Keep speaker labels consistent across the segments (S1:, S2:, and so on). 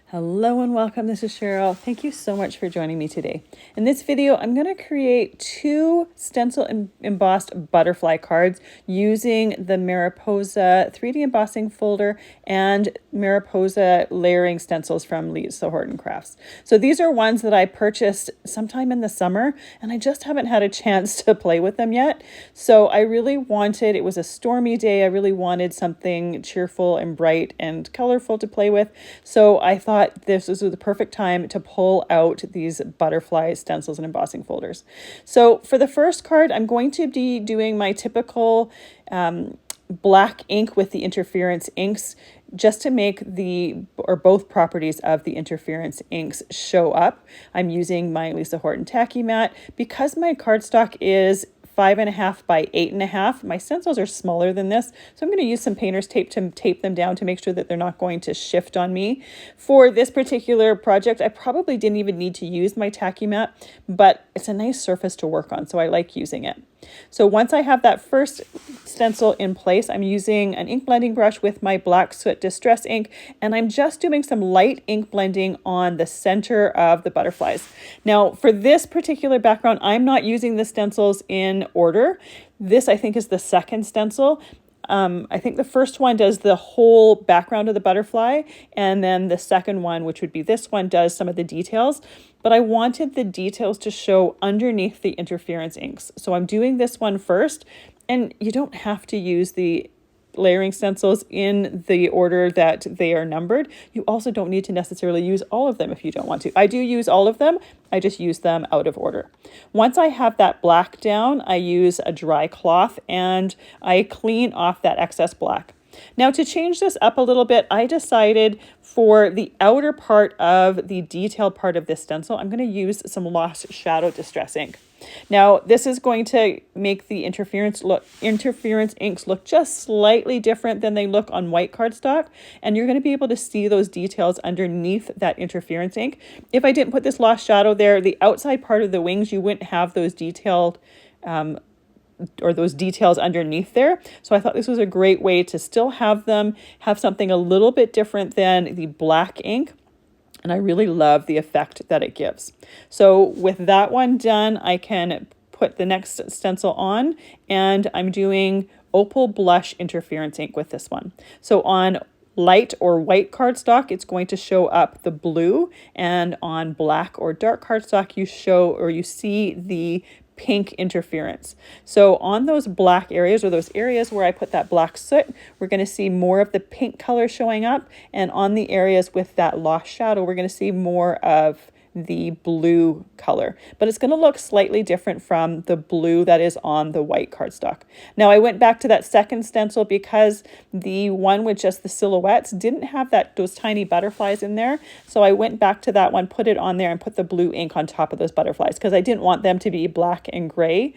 S1: Hello and welcome. This is Cheryl. Thank you so much for joining me today. In this video, I'm going to create two stencil embossed butterfly cards using the Mariposa 3D embossing folder and Mariposa layering stencils from Lisa Horton Crafts. So these are ones that I purchased sometime in the summer and I just haven't had a chance to play with them yet. So I really wanted, it was a stormy day, I really wanted something cheerful and bright and colorful to play with. So I thought this was the perfect time to pull out these butterfly stencils and embossing folders. So for the first card, I'm going to be doing my typical black ink with the interference inks just to make both properties of the interference inks show up. I'm using my Lisa Horton Tacky Mat. Because my cardstock is 5.5 by 8.5. My stencils are smaller than this, so I'm going to use some painter's tape to tape them down to make sure that they're not going to shift on me. For this particular project, I probably didn't even need to use my Tacky Mat, but it's a nice surface to work on, so I like using it. So once I have that first stencil in place, I'm using an ink blending brush with my Black Soot Distress ink, and I'm just doing some light ink blending on the center of the butterflies. Now, for this particular background, I'm not using the stencils in order. This, I think, is the second stencil. I think the first one does the whole background of the butterfly, and then the second one, which would be this one, does some of the details. But I wanted the details to show underneath the interference inks. So I'm doing this one first, and you don't have to use the layering stencils in the order that they are numbered. You also don't need to necessarily use all of them if you don't want to. I do use all of them. I just use them out of order. Once I have that black down, I use a dry cloth and I clean off that excess black. Now, to change this up a little bit, I decided for the outer part of the detailed part of this stencil, I'm going to use some Lost Shadow Distress ink. Now, this is going to make the interference inks look just slightly different than they look on white cardstock, and you're going to be able to see those details underneath that interference ink. If I didn't put this Lost Shadow there, the outside part of the wings, you wouldn't have those detailed or those details underneath there. So I thought this was a great way to still have something a little bit different than the black ink. And I really love the effect that it gives. So with that one done, I can put the next stencil on, and I'm doing Opal Blush Interference ink with this one. So on light or white cardstock, it's going to show up the blue, and on black or dark cardstock, you see the pink interference. So on those black areas, or those areas where I put that black soot, we're going to see more of the pink color showing up, and on the areas with that lost shadow, we're going to see more of the blue color, but it's going to look slightly different from the blue that is on the white cardstock. Now, I went back to that second stencil because the one with just the silhouettes didn't have those tiny butterflies in there. So I went back to that one, put it on there, and put the blue ink on top of those butterflies because I didn't want them to be black and gray.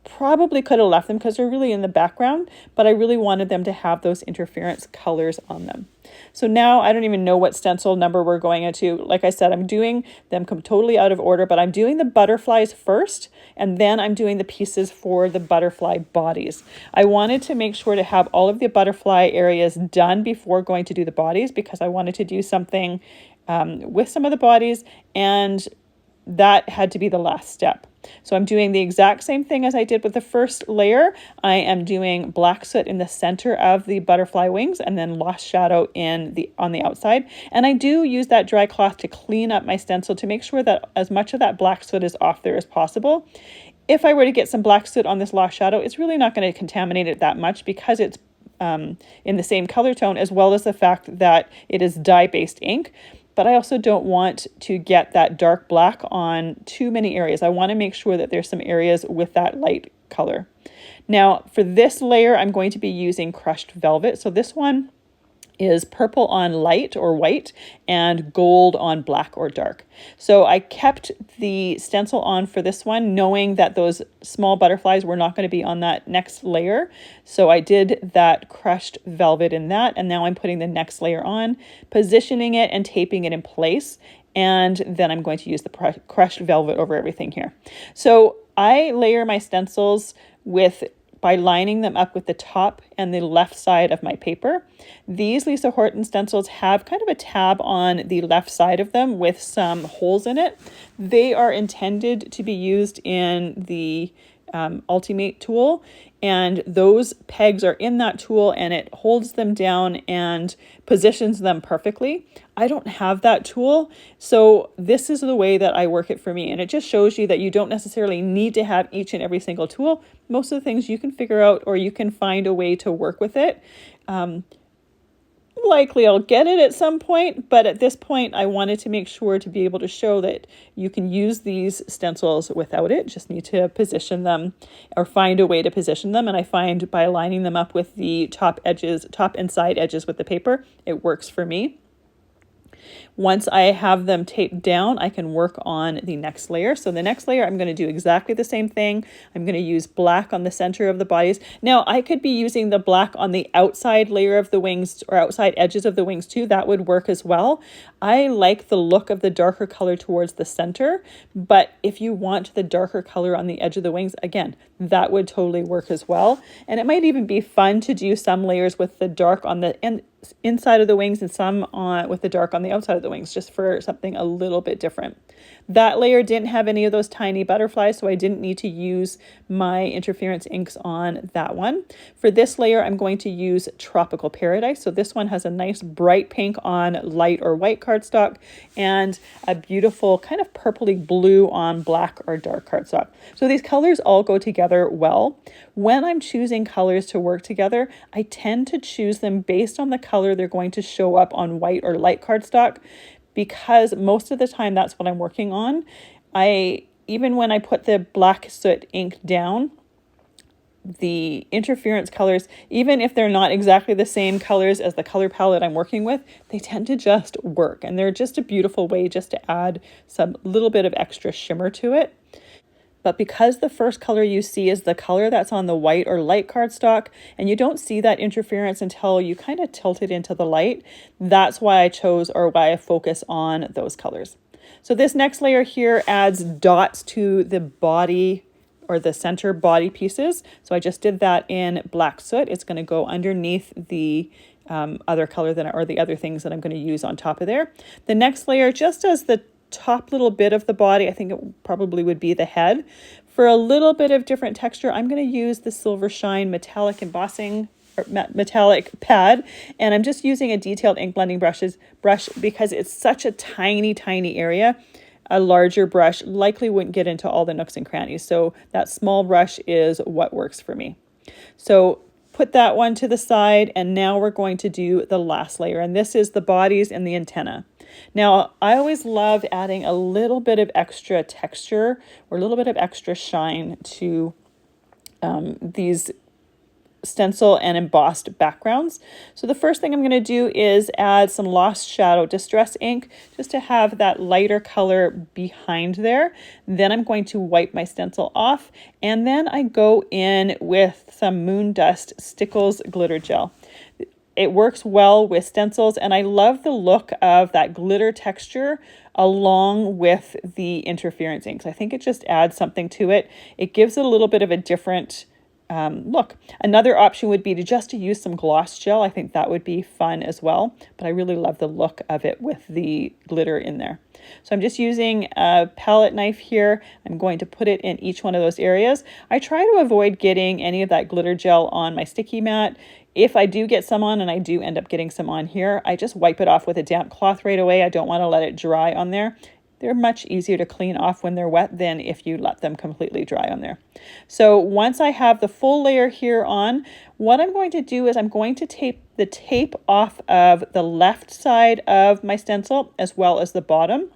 S1: Probably could have left them because they're really in the background, but I really wanted them to have those interference colors on them. So now I don't even know what stencil number we're going into. Like I said, I'm doing them totally out of order, but I'm doing the butterflies first, and then I'm doing the pieces for the butterfly bodies. I wanted to make sure to have all of the butterfly areas done before going to do the bodies because I wanted to do something with some of the bodies, and that had to be the last step. So I'm doing the exact same thing as I did with the first layer. I am doing black soot in the center of the butterfly wings and then Lost Shadow on the outside. And I do use that dry cloth to clean up my stencil to make sure that as much of that black soot is off there as possible. If I were to get some black soot on this Lost Shadow, it's really not going to contaminate it that much because it's in the same color tone, as well as the fact that it is dye-based ink. But I also don't want to get that dark black on too many areas. I want to make sure that there's some areas with that light color. Now, for this layer, I'm going to be using crushed velvet. So this one is purple on light or white and gold on black or dark. So I kept the stencil on for this one, knowing that those small butterflies were not going to be on that next layer. So I did that crushed velvet in that, and now I'm putting the next layer on, positioning it and taping it in place. And then I'm going to use the crushed velvet over everything here. So I layer my stencils with by lining them up with the top and the left side of my paper. These Lisa Horton stencils have kind of a tab on the left side of them with some holes in it. They are intended to be used in the Ultimate tool, and those pegs are in that tool and it holds them down and positions them perfectly. I don't have that tool, so this is the way that I work it for me, and it just shows you that you don't necessarily need to have each and every single tool. Most of the things you can figure out, or you can find a way to work with it. Likely I'll get it at some point, but at this point I wanted to make sure to be able to show that you can use these stencils without it. Just need to position them or find a way to position them, and I find by lining them up with the top and side edges with the paper, it works for me. Once I have them taped down, I can work on the next layer. So the next layer, I'm going to do exactly the same thing. I'm going to use black on the center of the bodies. Now, I could be using the black on the outside layer of the wings or outside edges of the wings too. That would work as well. I like the look of the darker color towards the center, but if you want the darker color on the edge of the wings, again, that would totally work as well. And it might even be fun to do some layers with the dark on the inside of the wings and some with the dark on the outside of the wings, just for something a little bit different. That layer didn't have any of those tiny butterflies, so I didn't need to use my interference inks on that one. For this layer, I'm going to use Tropical Paradise. So this one has a nice bright pink on light or white cardstock and a beautiful kind of purpley blue on black or dark cardstock. So these colors all go together well. When I'm choosing colors to work together, I tend to choose them based on the color they're going to show up on white or light cardstock, because most of the time that's what I'm working on. Even when I put the black soot ink down, the interference colors, even if they're not exactly the same colors as the color palette I'm working with, they tend to just work. And they're just a beautiful way just to add some little bit of extra shimmer to it. But because the first color you see is the color that's on the white or light cardstock, and you don't see that interference until you kind of tilt it into the light, that's why I chose, or why I focus on those colors. So this next layer here adds dots to the body or the center body pieces. So I just did that in black soot. It's going to go underneath the other color or the other things that I'm going to use on top of there. The next layer just as the top little bit of the body, I think it probably would be the head. For a little bit of different texture, I'm going to use the Silver Shine metallic embossing or metallic pad, and I'm just using a detailed ink blending brush because it's such a tiny area. A larger brush likely wouldn't get into all the nooks and crannies, so that small brush is what works for me. So put that one to the side, and now we're going to do the last layer, and this is the bodies and the antenna. Now, I always love adding a little bit of extra texture or a little bit of extra shine to these stencil and embossed backgrounds. So the first thing I'm going to do is add some Lost Shadow Distress ink just to have that lighter color behind there. Then I'm going to wipe my stencil off, and then I go in with some Moon Dust Stickles glitter gel. It works well with stencils, and I love the look of that glitter texture along with the interference inks. I think it just adds something to it. It gives it a little bit of a different look. Another option would be to use some gloss gel. I think that would be fun as well, but I really love the look of it with the glitter in there. So I'm just using a palette knife here. I'm going to put it in each one of those areas. I try to avoid getting any of that glitter gel on my sticky mat. If I do get some on, and I do end up getting some on here, I just wipe it off with a damp cloth right away. I don't want to let it dry on there. They're much easier to clean off when they're wet than if you let them completely dry on there. So once I have the full layer here on, what I'm going to do is I'm going to tape the tape off of the left side of my stencil as well as the bottom.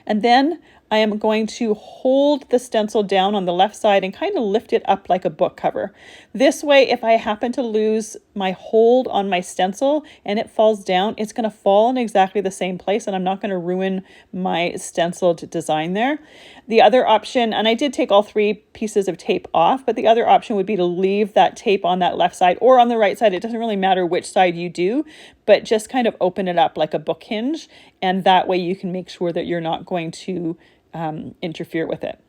S1: And then I am going to hold the stencil down on the left side and kind of lift it up like a book cover. This way, if I happen to lose my hold on my stencil and it falls down, it's going to fall in exactly the same place, and I'm not going to ruin my stenciled design there. The other option, and I did take all three pieces of tape off, but the other option would be to leave that tape on that left side or on the right side. It doesn't really matter which side you do, but just kind of open it up like a book hinge, and that way you can make sure that you're not going to interfere with it.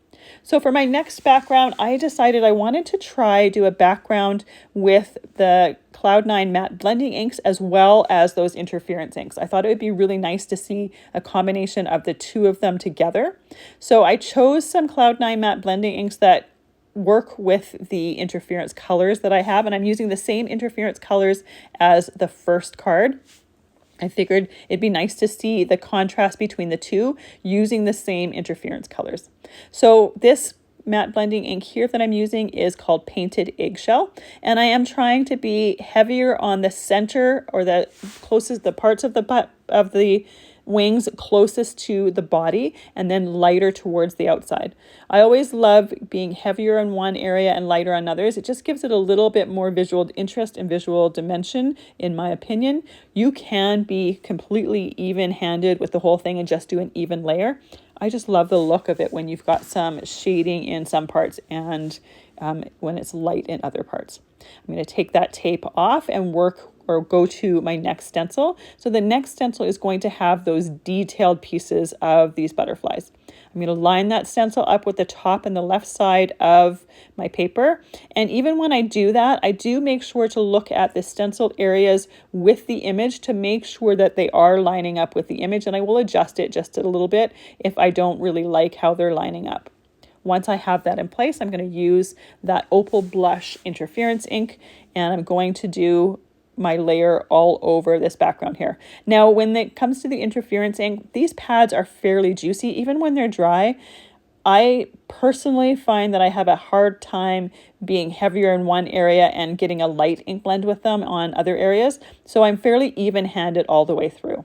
S1: So for my next background, I decided I wanted to do a background with the Cloud9 matte blending inks as well as those interference inks. I thought it would be really nice to see a combination of the two of them together. So I chose some Cloud9 matte blending inks that work with the interference colors that I have, and I'm using the same interference colors as the first card. I figured it'd be nice to see the contrast between the two using the same interference colors. So this matte blending ink here that I'm using is called Painted Eggshell, and I am trying to be heavier on the center, or the parts of the wings closest to the body, and then lighter towards the outside. I always love being heavier in one area and lighter on others. It just gives it a little bit more visual interest and visual dimension, in my opinion. You can be completely even-handed with the whole thing and just do an even layer. I just love the look of it when you've got some shading in some parts and when it's light in other parts. I'm going to take that tape off and go to my next stencil. So the next stencil is going to have those detailed pieces of these butterflies. I'm going to line that stencil up with the top and the left side of my paper. And even when I do that, I do make sure to look at the stenciled areas with the image to make sure that they are lining up with the image. And I will adjust it just a little bit if I don't really like how they're lining up. Once I have that in place, I'm going to use that Opal Blush Interference ink, and I'm going to do my layer all over this background here. Now, when it comes to the interference ink, these pads are fairly juicy. Even when they're dry, I personally find that I have a hard time being heavier in one area and getting a light ink blend with them on other areas. So I'm fairly even-handed all the way through.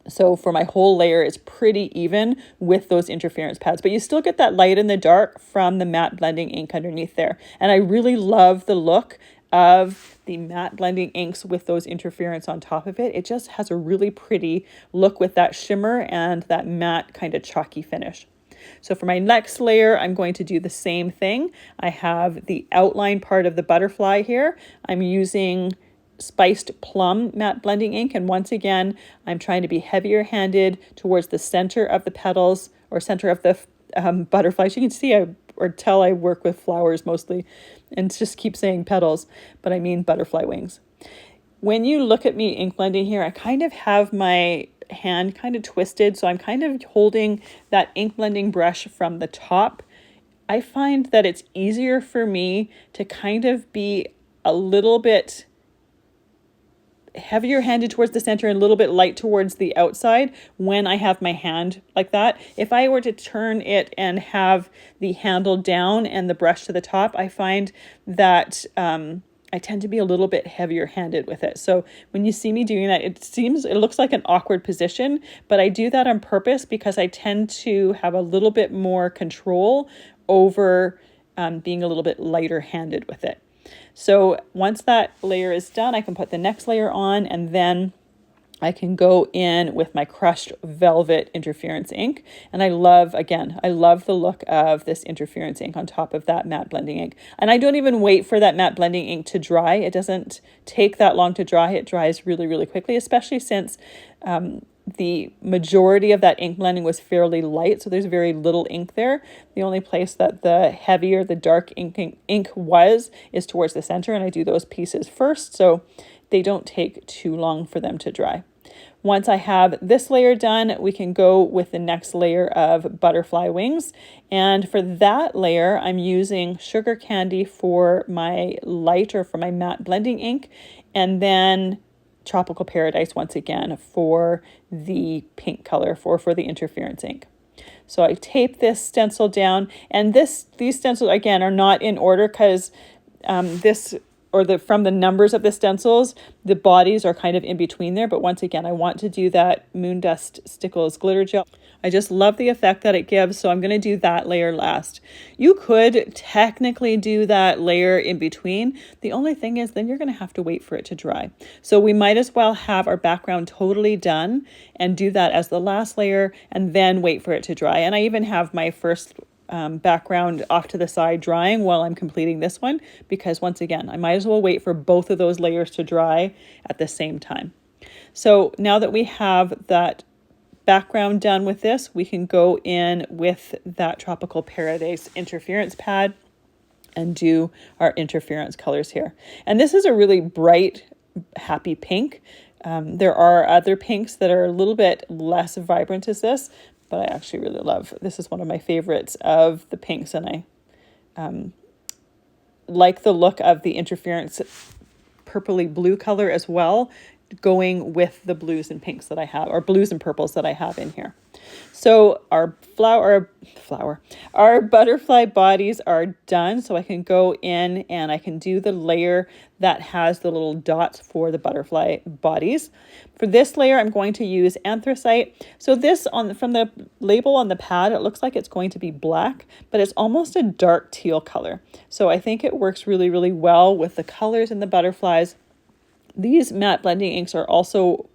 S1: So for my whole layer, it's pretty even with those interference pads, but you still get that light and the dark from the matte blending ink underneath there. And I really love the look of the matte blending inks with those interference on top of it. It just has a really pretty look with that shimmer and that matte kind of chalky finish. So for my next layer, I'm going to do the same thing. I have the outline part of the butterfly here. I'm using Spiced Plum matte blending ink, and once again I'm trying to be heavier handed towards the center of the petals, or center of the butterflies. You can see or tell I work with flowers mostly and just keep saying petals, but I mean butterfly wings. When you look at me ink blending here, I kind of have my hand kind of twisted, so I'm kind of holding that ink blending brush from the top. I find that it's easier for me to kind of be a little bit heavier handed towards the center and a little bit light towards the outside when I have my hand like that. If I were to turn it and have the handle down and the brush to the top, I find that I tend to be a little bit heavier handed with it. So when you see me doing that, it looks like an awkward position, but I do that on purpose because I tend to have a little bit more control over being a little bit lighter handed with it. So once that layer is done, I can put the next layer on, and then I can go in with my crushed velvet interference ink. And I love the look of this interference ink on top of that matte blending ink. And I don't even wait for that matte blending ink to dry. It doesn't take that long to dry. It dries really, really quickly, especially since the majority of that ink blending was fairly light, so there's very little ink there. The only place that the heavier, the dark ink was is towards the center, and I do those pieces first, so they don't take too long for them to dry. Once I have this layer done, we can go with the next layer of butterfly wings. And for that layer, I'm using Sugar Candy for my light, or for my matte blending ink, and then Tropical Paradise once again for the pink color for the interference ink. So I tape this stencil down, and these stencils again are not in order because from the numbers of the stencils, the bodies are kind of in between there. But once again, I want to do that Moondust Stickles glitter gel. I just love the effect that it gives, so I'm going to do that layer last. You could technically do that layer in between. The only thing is then you're going to have to wait for it to dry. So we might as well have our background totally done and do that as the last layer and then wait for it to dry. And I even have my first background off to the side drying while I'm completing this one, because once again, I might as well wait for both of those layers to dry at the same time. So now that we have that background done with this, we can go in with that Tropical Paradise interference pad and do our interference colors here. And this is a really bright, happy pink. There are other pinks that are a little bit less vibrant as this, but I actually really love, this is one of my favorites of the pinks, and I like the look of the interference purpley blue color as well, going with the blues and pinks that I have, or blues and purples that I have in here. So our our butterfly bodies are done. So I can go in and I can do the layer that has the little dots for the butterfly bodies. For this layer, I'm going to use anthracite. So this from the label on the pad, it looks like it's going to be black, but it's almost a dark teal color. So I think it works really, really well with the colors in the butterflies. These matte blending inks are also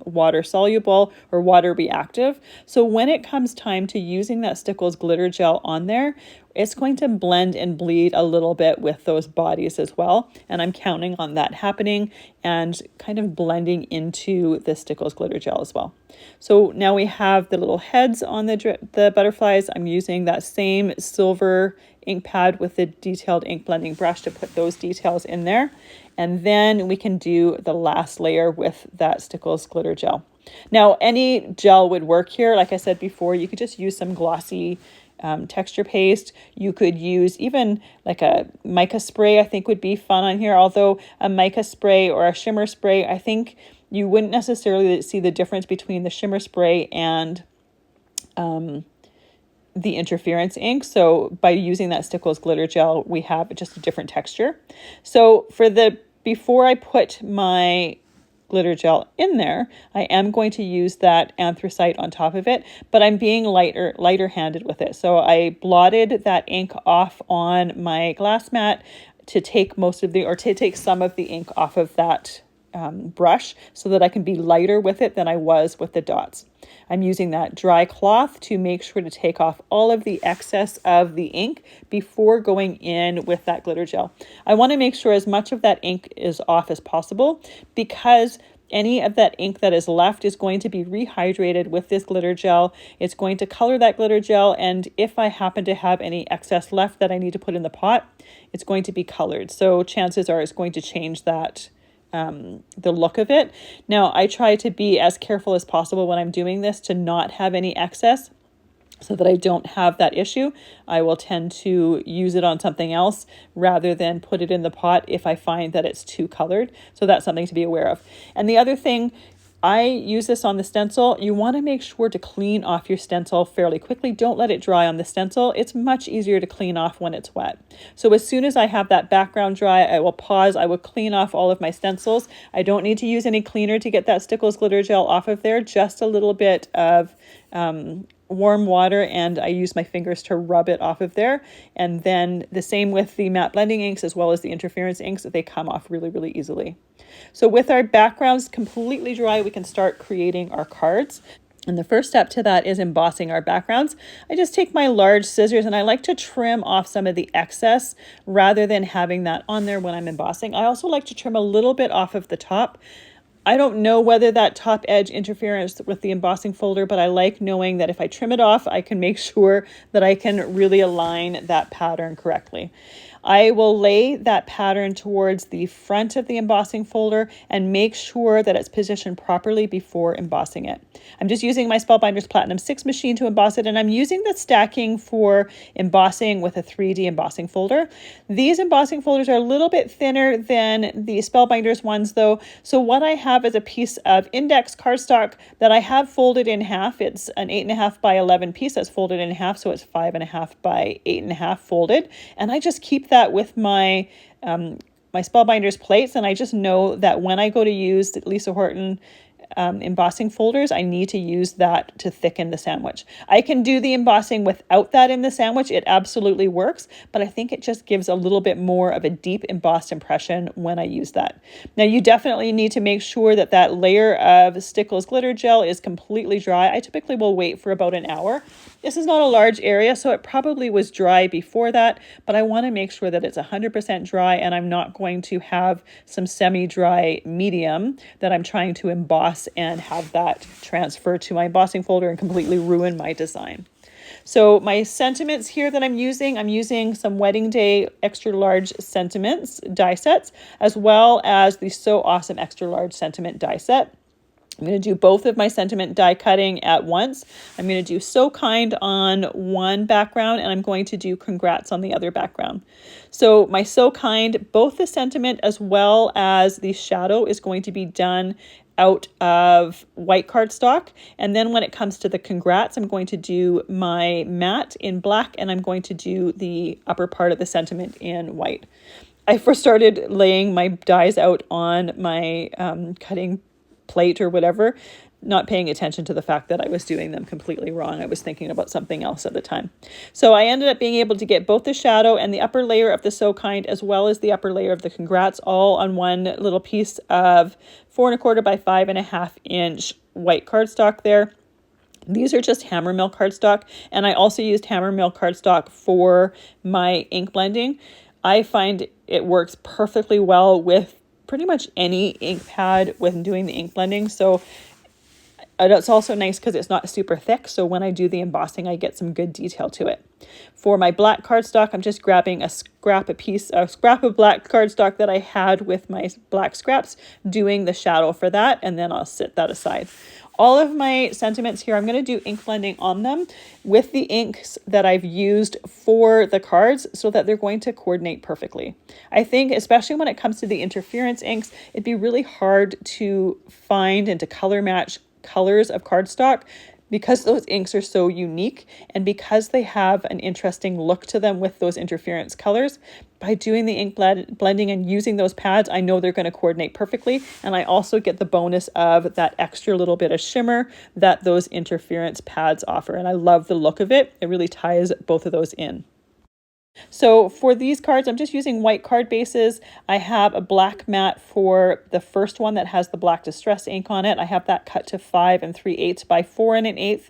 S1: water soluble or water reactive. So when it comes time to using that Stencils glitter gel on there, it's going to blend and bleed a little bit with those bodies as well. And I'm counting on that happening and kind of blending into the Stencils glitter gel as well. So now we have the little heads on the butterflies. I'm using that same silver ink pad with the detailed ink blending brush to put those details in there. And then we can do the last layer with that Stencils glitter gel. Now, any gel would work here. Like I said before, you could just use some glossy texture paste. You could use even like a mica spray, I think would be fun on here. Although a mica spray or a shimmer spray, I think you wouldn't necessarily see the difference between the shimmer spray and the interference ink. So by using that Stencils glitter gel, we have just a different texture. So before I put my glitter gel in there, I am going to use that anthracite on top of it, but I'm being lighter handed with it. So I blotted that ink off on my glass mat to take some of the ink off of that brush so that I can be lighter with it than I was with the dots. I'm using that dry cloth to make sure to take off all of the excess of the ink before going in with that glitter gel. I want to make sure as much of that ink is off as possible, because any of that ink that is left is going to be rehydrated with this glitter gel. It's going to color that glitter gel, and if I happen to have any excess left that I need to put in the pot, it's going to be colored. So chances are it's going to change that the look of it. Now, I try to be as careful as possible when I'm doing this to not have any excess so that I don't have that issue. I will tend to use it on something else rather than put it in the pot if I find that it's too colored. So that's something to be aware of. And the other thing, I use this on the stencil. You want to make sure to clean off your stencil fairly quickly. Don't let it dry on the stencil. It's much easier to clean off when it's wet. So as soon as I have that background dry, I will pause. I will clean off all of my stencils. I don't need to use any cleaner to get that Stencils glitter gel off of there. Just a little bit of warm water, and I use my fingers to rub it off of there. And then the same with the matte blending inks as well as the interference inks, they come off really, really easily. So with our backgrounds completely dry, we can start creating our cards. And the first step to that is embossing our backgrounds. I just take my large scissors and I like to trim off some of the excess rather than having that on there when I'm embossing. I also like to trim a little bit off of the top. I don't know whether that top edge interferes with the embossing folder, but I like knowing that if I trim it off, I can make sure that I can really align that pattern correctly. I will lay that pattern towards the front of the embossing folder and make sure that it's positioned properly before embossing it. I'm just using my Spellbinders Platinum 6 machine to emboss it, and I'm using the stacking for embossing with a 3D embossing folder. These embossing folders are a little bit thinner than the Spellbinders ones though, so what I have is a piece of index cardstock that I have folded in half. It's an 8.5 by 11 piece that's folded in half, so it's 5.5 by 8.5 folded, and I just keep that with my my Spellbinders plates, and I just know that when I go to use the Lisa Horton embossing folders, I need to use that to thicken the sandwich. I can do the embossing without that in the sandwich. It absolutely works, but I think it just gives a little bit more of a deep embossed impression when I use that. Now, you definitely need to make sure that that layer of Stencils glitter gel is completely dry. I typically will wait for about an hour This is not a large area, so it probably was dry before that, but I want to make sure that it's 100% dry, and I'm not going to have some semi-dry medium that I'm trying to emboss and have that transfer to my embossing folder and completely ruin my design. So my sentiments here that I'm using some Wedding Day extra large sentiments die sets, as well as the So Awesome extra large sentiment die set. I'm going to do both of my sentiment die cutting at once. I'm going to do So Kind on one background, and I'm going to do Congrats on the other background. So my So Kind, both the sentiment as well as the shadow is going to be done out of white cardstock. And then when it comes to the Congrats, I'm going to do my matte in black, and I'm going to do the upper part of the sentiment in white. I first started laying my dies out on my cutting plate or whatever, not paying attention to the fact that I was doing them completely wrong. I was thinking about something else at the time. So I ended up being able to get both the shadow and the upper layer of the So Kind, as well as the upper layer of the Congrats, all on one little piece of 4 1/4 by 5 1/2 inch white cardstock there. These are just Hammermill cardstock, and I also used Hammermill cardstock for my ink blending. I find it works perfectly well with pretty much any ink pad when doing the ink blending. So it's also nice because it's not super thick. So when I do the embossing, I get some good detail to it. For my black cardstock, I'm just grabbing a scrap of black cardstock that I had with my black scraps, doing the shadow for that, and then I'll set that aside. All of my sentiments here, I'm going to do ink blending on them with the inks that I've used for the cards so that they're going to coordinate perfectly. I think, especially when it comes to the interference inks, it'd be really hard to find and to color match colors of cardstock because those inks are so unique, and because they have an interesting look to them with those interference colors. By doing the ink blending and using those pads, I know they're going to coordinate perfectly, and I also get the bonus of that extra little bit of shimmer that those interference pads offer, and I love the look of it. It really ties both of those in. So for these cards, I'm just using white card bases. I have a black mat for the first one that has the black distress ink on it. I have that cut to 5 3/8 by 4 1/8.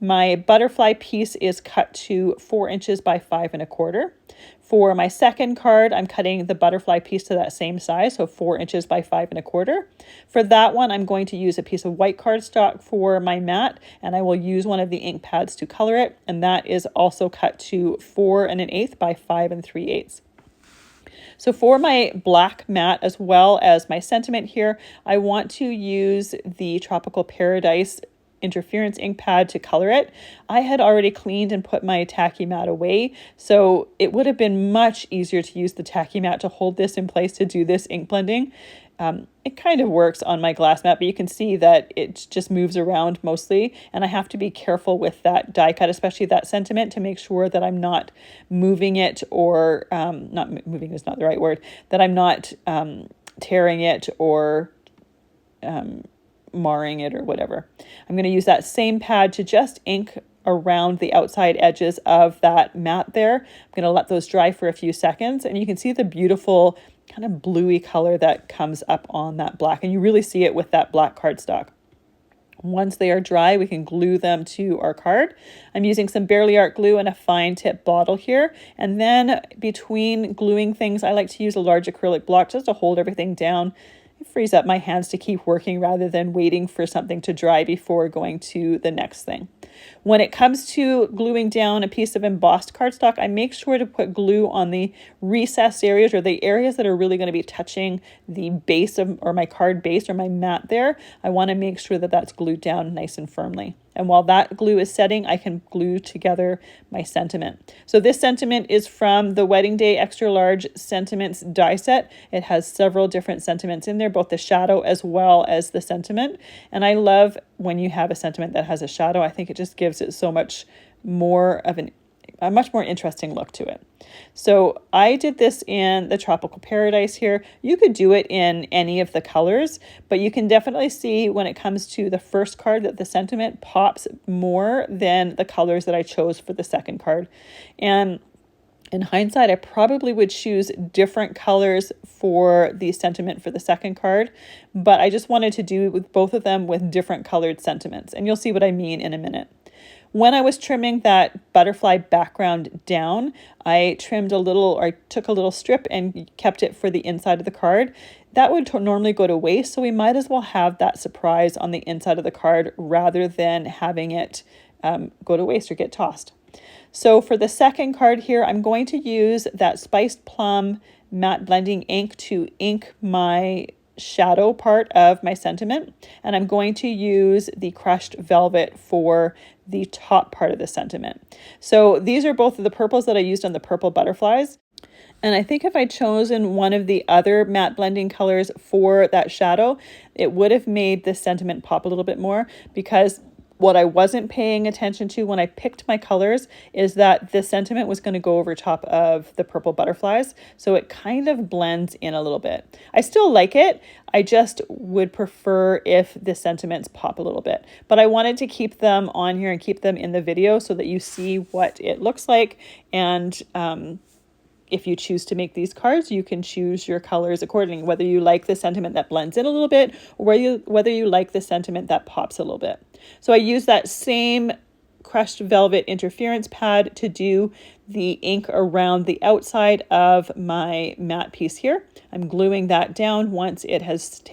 S1: My butterfly piece is cut to 4 inches by 5 1/4. For my second card, I'm cutting the butterfly piece to that same size, so 4 inches by 5 1/4. For that one, I'm going to use a piece of white cardstock for my mat, and I will use one of the ink pads to color it, and that is also cut to 4 1/8 by 5 3/8. So for my black mat, as well as my sentiment here, I want to use the Tropical Paradise interference ink pad to color it. I had already cleaned and put my Tacky Mat away, so it would have been much easier to use the Tacky Mat to hold this in place to do this ink blending. It kind of works on my glass mat, but you can see that it just moves around mostly, and I have to be careful with that die cut, especially that sentiment, to make sure that I'm not moving it, or not moving is not the right word, that I'm not tearing it or marring it or whatever. I'm going to use that same pad to just ink around the outside edges of that mat there. I'm going to let those dry for a few seconds, and you can see the beautiful kind of bluey color that comes up on that black, and you really see it with that black cardstock. Once they are dry, we can glue them to our card. I'm using some Barely Art glue and a fine tip bottle here, and then between gluing things, I like to use a large acrylic block just to hold everything down. It frees up my hands to keep working rather than waiting for something to dry before going to the next thing. When it comes to gluing down a piece of embossed cardstock, I make sure to put glue on the recessed areas, or the areas that are really going to be touching the base of, or my card base or my mat there. I want to make sure that that's glued down nice and firmly. And while that glue is setting, I can glue together my sentiment. So this sentiment is from the Wedding Day Extra Large Sentiments die set. It has several different sentiments in there, both the shadow as well as the sentiment. And I love when you have a sentiment that has a shadow. I think it just gives it so much more of a much more interesting look to it. So I did this in the Tropical Paradise here. You could do it in any of the colors, but you can definitely see when it comes to the first card that the sentiment pops more than the colors that I chose for the second card. And in hindsight, I probably would choose different colors for the sentiment for the second card, but I just wanted to do with both of them with different colored sentiments, and you'll see what I mean in a minute. When I was trimming that butterfly background down, I trimmed a little, or I took a little strip and kept it for the inside of the card. That would normally go to waste, so we might as well have that surprise on the inside of the card rather than having it go to waste or get tossed. So for the second card here, I'm going to use that Spiced Plum matte blending ink to ink my shadow part of my sentiment, and I'm going to use the crushed velvet for the top part of the sentiment. So these are both of the purples that I used on the purple butterflies. And I think if I'd chosen one of the other matte blending colors for that shadow, it would have made this sentiment pop a little bit more, because what I wasn't paying attention to when I picked my colors is that the sentiment was going to go over top of the purple butterflies. So it kind of blends in a little bit. I still like it. I just would prefer if the sentiments pop a little bit. But I wanted to keep them on here and keep them in the video so that you see what it looks like. And if you choose to make these cards, you can choose your colors accordingly, whether you like the sentiment that blends in a little bit or whether you like the sentiment that pops a little bit. So I use that same crushed velvet interference pad to do the ink around the outside of my matte piece here. I'm gluing that down once it has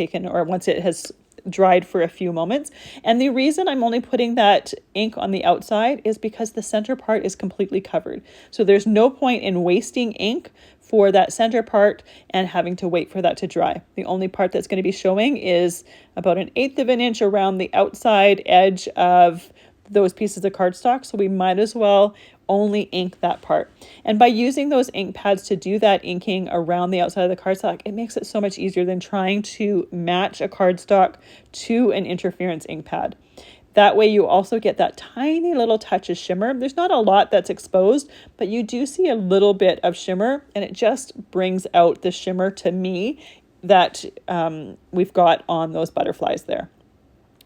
S1: dried for a few moments. And the reason I'm only putting that ink on the outside is because the center part is completely covered. So there's no point in wasting ink for that center part and having to wait for that to dry. The only part that's going to be showing is about 1/8 of an inch around the outside edge of those pieces of cardstock. So we might as well only ink that part. And by using those ink pads to do that inking around the outside of the cardstock, it makes it so much easier than trying to match a cardstock to an interference ink pad. That way you also get that tiny little touch of shimmer. There's not a lot that's exposed, but you do see a little bit of shimmer, and it just brings out the shimmer to me that we've got on those butterflies there.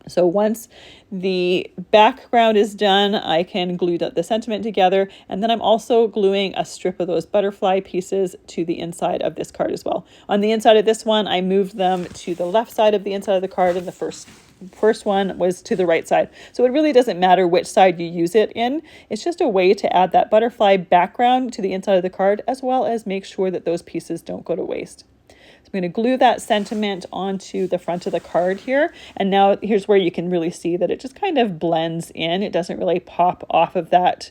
S1: So once the background is done, I can glue the sentiment together, and then I'm also gluing a strip of those butterfly pieces to the inside of this card as well. On the inside of this one, I moved them to the left side of the inside of the card, and the first one was to the right side. So it really doesn't matter which side you use it in. It's just a way to add that butterfly background to the inside of the card, as well as make sure that those pieces don't go to waste. So I'm going to glue that sentiment onto the front of the card here. And now here's where you can really see that it just kind of blends in. It doesn't really pop off of that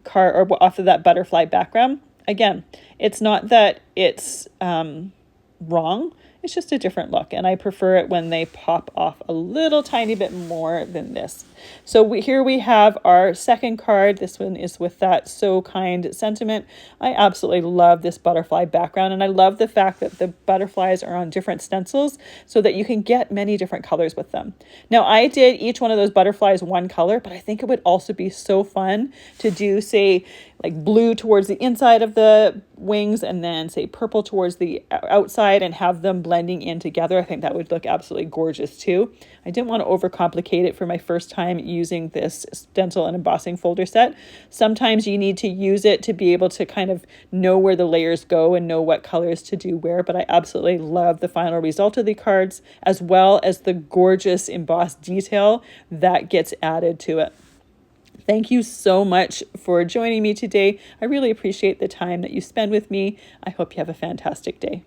S1: card or off of that butterfly background. Again, it's not that it's wrong. It's just a different look, and I prefer it when they pop off a little tiny bit more than this. So here we have our second card. This one is with that So Kind sentiment. I absolutely love this butterfly background, and I love the fact that the butterflies are on different stencils so that you can get many different colors with them. Now, I did each one of those butterflies one color, but I think it would also be so fun to do, say, like blue towards the inside of the wings and then say purple towards the outside and have them blending in together. I think that would look absolutely gorgeous too. I didn't want to overcomplicate it for my first time using this stencil and embossing folder set. Sometimes you need to use it to be able to kind of know where the layers go and know what colors to do where, but I absolutely love the final result of the cards, as well as the gorgeous embossed detail that gets added to it. Thank you so much for joining me today. I really appreciate the time that you spend with me. I hope you have a fantastic day.